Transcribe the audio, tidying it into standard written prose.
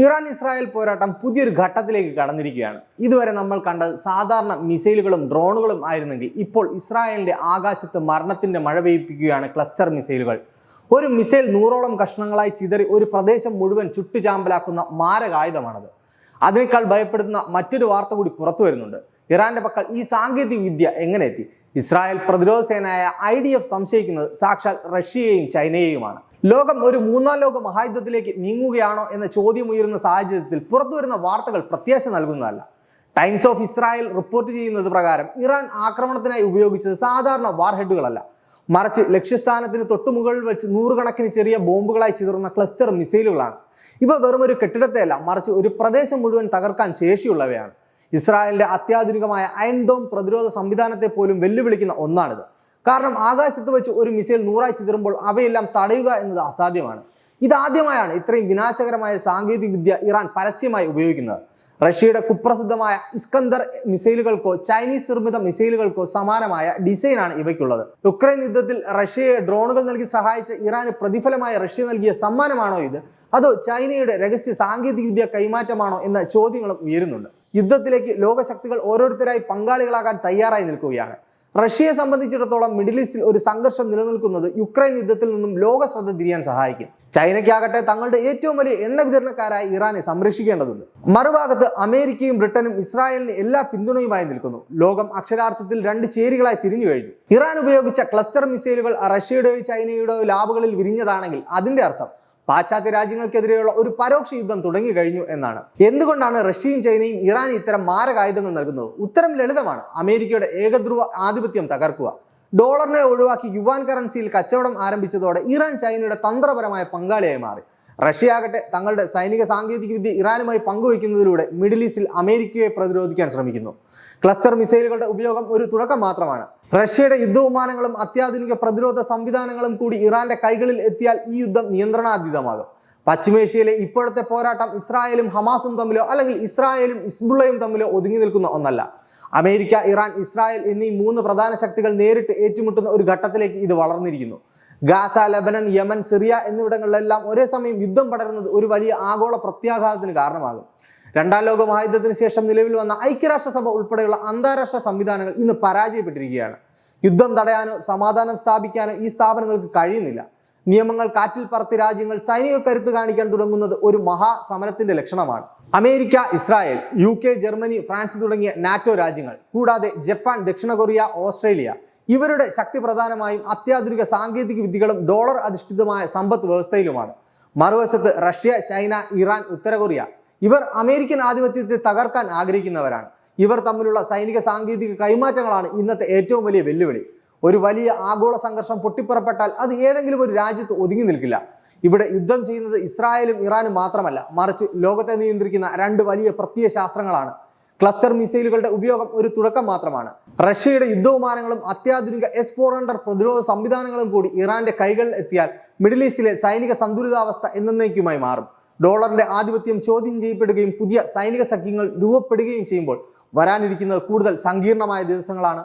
Iran Israel പോരാട്ടം പുതിയൊരു ഘട്ടത്തിലേക്ക് കടന്നിരിക്കുകയാണ്. ഇതുവരെ നമ്മൾ കണ്ടത് സാധാരണ മിസൈലുകളും ഡ്രോണുകളും ആയിരുന്നെങ്കിൽ ഇപ്പോൾ ഇസ്രായേലിന്റെ ആകാശത്ത് മരണത്തിന്റെ മഴ പെയ്യിപ്പിക്കുകയാണ് ക്ലസ്റ്റർ മിസൈലുകൾ. ഒരു മിസൈൽ 100ഓളം കഷ്ണങ്ങളായി ചിതറി ഒരു പ്രദേശം മുഴുവൻ ചുട്ടുചാമ്പലാക്കുന്ന മാരകായുധമാണത്. അതിനേക്കാൾ ഭയപ്പെടുത്തുന്ന മറ്റൊരു വാർത്ത കൂടി പുറത്തു വരുന്നുണ്ട്. ഇറാന്റെ പക്കൽ ഈ സാങ്കേതിക വിദ്യ എങ്ങനെ എത്തി? ഇസ്രായേൽ പ്രതിരോധ സേനയായ IDF സംശയിക്കുന്നത് സാക്ഷാൽ റഷ്യയെയും ചൈനയെയുമാണ്. ലോകം ഒരു മൂന്നാം ലോക മഹായുദ്ധത്തിലേക്ക് നീങ്ങുകയാണോ എന്ന ചോദ്യം ഉയരുന്ന സാഹചര്യത്തിൽ പുറത്തുവരുന്ന വാർത്തകൾ പ്രത്യാശ നൽകുന്നതല്ല. ടൈംസ് ഓഫ് ഇസ്രായേൽ റിപ്പോർട്ട് ചെയ്യുന്നത് പ്രകാരം ഇറാൻ ആക്രമണത്തിനായി ഉപയോഗിച്ചത് സാധാരണ വാർഹെഡുകളല്ല, മറിച്ച് ലക്ഷ്യസ്ഥാനത്തിന് തൊട്ടുമുകളിൽ വെച്ച് നൂറുകണക്കിന് ചെറിയ ബോംബുകളായി ചിതറുന്ന ക്ലസ്റ്റർ മിസൈലുകളാണ്. ഇവ വെറും ഒരു കെട്ടിടത്തെയല്ല, മറിച്ച് ഒരു പ്രദേശം മുഴുവൻ തകർക്കാൻ ശേഷിയുള്ളവയാണ്. ഇസ്രായേലിന്റെ അത്യാധുനികമായ അയൺ ഡോം പ്രതിരോധ സംവിധാനത്തെ പോലും വെല്ലുവിളിക്കുന്ന ഒന്നാണിത്. കാരണം ആകാശത്ത് വെച്ച് ഒരു മിസൈൽ 100ആയി ചിതറുമ്പോൾ അവയെല്ലാം തടയുക എന്നത് അസാധ്യമാണ്. ഇതാദ്യമായാണ് ഇത്രയും വിനാശകരമായ സാങ്കേതിക വിദ്യ ഇറാൻ പരസ്യമായി ഉപയോഗിക്കുന്നത്. റഷ്യയുടെ കുപ്രസിദ്ധമായ ഇസ്കന്ദർ മിസൈലുകൾക്കോ ചൈനീസ് നിർമ്മിത മിസൈലുകൾക്കോ സമാനമായ ഡിസൈനാണ് ഇവയ്ക്കുള്ളത്. യുക്രൈൻ യുദ്ധത്തിൽ റഷ്യയെ ഡ്രോണുകൾ നൽകി സഹായിച്ച ഇറാന് പ്രതിഫലമായി റഷ്യ നൽകിയ സമ്മാനമാണോ ഇത്, അതോ ചൈനയുടെ രഹസ്യ സാങ്കേതിക വിദ്യ കൈമാറ്റമാണോ എന്ന ചോദ്യങ്ങളും ഉയരുന്നുണ്ട്. യുദ്ധത്തിലേക്ക് ലോകശക്തികൾ ഓരോരുത്തരായി പങ്കാളികളാകാൻ തയ്യാറായി നിൽക്കുകയാണ്. റഷ്യയെ സംബന്ധിച്ചിടത്തോളം മിഡിൽ ഈസ്റ്റിൽ ഒരു സംഘർഷം നിലനിൽക്കുന്നത് യുക്രൈൻ യുദ്ധത്തിൽ നിന്നും ലോക ശ്രദ്ധ തിരിയാൻ സഹായിക്കും. ചൈനയ്ക്കാകട്ടെ തങ്ങളുടെ ഏറ്റവും വലിയ എണ്ണ വിതരണക്കാരായ ഇറാനെ സംരക്ഷിക്കേണ്ടതുണ്ട്. മറുഭാഗത്ത് അമേരിക്കയും ബ്രിട്ടനും ഇസ്രായേലിന് എല്ലാ പിന്തുണയുമായി നിൽക്കുന്നു. ലോകം അക്ഷരാർത്ഥത്തിൽ രണ്ട് ചേരികളായി തിരിഞ്ഞു കഴിഞ്ഞു. ഇറാൻ ഉപയോഗിച്ച ക്ലസ്റ്റർ മിസൈലുകൾ റഷ്യയുടെയോ ചൈനയുടെയോ ലാബുകളിൽ വിരിഞ്ഞതാണെങ്കിൽ അതിന്റെ അർത്ഥം പാശ്ചാത്യ രാജ്യങ്ങൾക്കെതിരെയുള്ള ഒരു പരോക്ഷ യുദ്ധം തുടങ്ങി കഴിഞ്ഞു എന്നാണ്. എന്തുകൊണ്ടാണ് റഷ്യയും ചൈനയും ഇറാൻ ഇത്തരം മാരകായുധങ്ങൾ നൽകുന്നത്? ഉത്തരം ലളിതമാണ്. അമേരിക്കയുടെ ഏകധ്രുവ ആധിപത്യം തകർക്കുക. ഡോളറിനെ ഒഴിവാക്കി യുവാൻ കറൻസിയിൽ കച്ചവടം ആരംഭിച്ചതോടെ ഇറാൻ ചൈനയുടെ തന്ത്രപരമായ പങ്കാളിയായി മാറി. റഷ്യ ആകട്ടെ തങ്ങളുടെ സൈനിക സാങ്കേതിക വിദ്യ ഇറാനുമായി പങ്കുവയ്ക്കുന്നതിലൂടെ മിഡിൽ ഈസ്റ്റിൽ അമേരിക്കയെ പ്രതിരോധിക്കാൻ ശ്രമിക്കുന്നു. ക്ലസ്റ്റർ മിസൈലുകളുടെ ഉപയോഗം ഒരു തുടക്കം മാത്രമാണ്. റഷ്യയുടെ യുദ്ധവിമാനങ്ങളും അത്യാധുനിക പ്രതിരോധ സംവിധാനങ്ങളും കൂടി ഇറാന്റെ കൈകളിൽ എത്തിയാൽ ഈ യുദ്ധം നിയന്ത്രണാതീതമാകും. പശ്ചിമേഷ്യയിലെ ഇപ്പോഴത്തെ പോരാട്ടം ഇസ്രായേലും ഹമാസും തമ്മിലോ അല്ലെങ്കിൽ ഇസ്രായേലും ഹിസ്ബുള്ളയും തമ്മിലോ ഒതുങ്ങി നിൽക്കുന്ന ഒന്നല്ല. അമേരിക്ക, ഇറാൻ, ഇസ്രായേൽ എന്നീ മൂന്ന് പ്രധാന ശക്തികൾ നേരിട്ട് ഏറ്റുമുട്ടുന്ന ഒരു ഘട്ടത്തിലേക്ക് ഇത് വളർന്നിരിക്കുന്നു. ഗാസ, ലെബനൻ, യമൻ, സിറിയ എന്നിവിടങ്ങളിലെല്ലാം ഒരേ സമയം യുദ്ധം പടരുന്നത് ഒരു വലിയ ആഗോള പ്രത്യാഘാതത്തിന് കാരണമാകും. രണ്ടാം ലോക മഹായുദ്ധത്തിന് ശേഷം നിലവിൽ വന്ന ഐക്യരാഷ്ട്രസഭ ഉൾപ്പെടെയുള്ള അന്താരാഷ്ട്ര സംവിധാനങ്ങൾ ഇന്ന് പരാജയപ്പെട്ടിരിക്കുകയാണ്. യുദ്ധം തടയാനോ സമാധാനം സ്ഥാപിക്കാനോ ഈ സ്ഥാപനങ്ങൾക്ക് കഴിയുന്നില്ല. നിയമങ്ങൾ കാറ്റിൽ പറത്തി രാജ്യങ്ങൾ സൈനിക കരുത്ത് കാണിക്കാൻ തുടങ്ങുന്നത് ഒരു മഹാസമരത്തിന്റെ ലക്ഷണമാണ്. America, Israel, UK, Germany, France തുടങ്ങിയ നാറ്റോ രാജ്യങ്ങൾ, കൂടാതെ ജപ്പാൻ, ദക്ഷിണ കൊറിയ, ഓസ്ട്രേലിയ, ഇവരുടെ ശക്തി പ്രധാനമായും അത്യാധുനിക സാങ്കേതിക വിദ്യകളും ഡോളർ അധിഷ്ഠിതമായ സമ്പദ് വ്യവസ്ഥയിലുമാണ്. മറുവശത്ത് റഷ്യ, ചൈന, ഇറാൻ, ഉത്തര കൊറിയ, ഇവർ അമേരിക്കൻ ആധിപത്യത്തെ തകർക്കാൻ ആഗ്രഹിക്കുന്നവരാണ്. ഇവർ തമ്മിലുള്ള സൈനിക സാങ്കേതിക കൈമാറ്റങ്ങളാണ് ഇന്നത്തെ ഏറ്റവും വലിയ വെല്ലുവിളി. ഒരു വലിയ ആഗോള സംഘർഷം പൊട്ടിപ്പുറപ്പെട്ടാൽ അത് ഏതെങ്കിലും ഒരു രാജ്യത്ത് ഒതുങ്ങി നിൽക്കില്ല. ഇവിടെ യുദ്ധം ചെയ്യുന്നത് ഇസ്രായേലും ഇറാനും മാത്രമല്ല, മറിച്ച് ലോകത്തെ നിയന്ത്രിക്കുന്ന രണ്ട് വലിയ പ്രത്യയശാസ്ത്രങ്ങളാണ്. ക്ലസ്റ്റർ മിസൈലുകളുടെ ഉപയോഗം ഒരു തുടക്കം മാത്രമാണ്. റഷ്യയുടെ യുദ്ധവിമാനങ്ങളും അത്യാധുനിക S-400 പ്രതിരോധ സംവിധാനങ്ങളും കൂടി ഇറാന്റെ കൈകളിൽ എത്തിയാൽ മിഡിൽ ഈസ്റ്റിലെ സൈനിക സന്തുലിതാവസ്ഥ എന്നേക്കുമായി മാറും. ഡോളറിന്റെ ആധിപത്യം ചോദ്യം ചെയ്യപ്പെടുകയും പുതിയ സൈനിക സഖ്യങ്ങൾ രൂപപ്പെടുകയും ചെയ്യുമ്പോൾ വരാനിരിക്കുന്നത് കൂടുതൽ സങ്കീർണമായ ദിവസങ്ങളാണ്.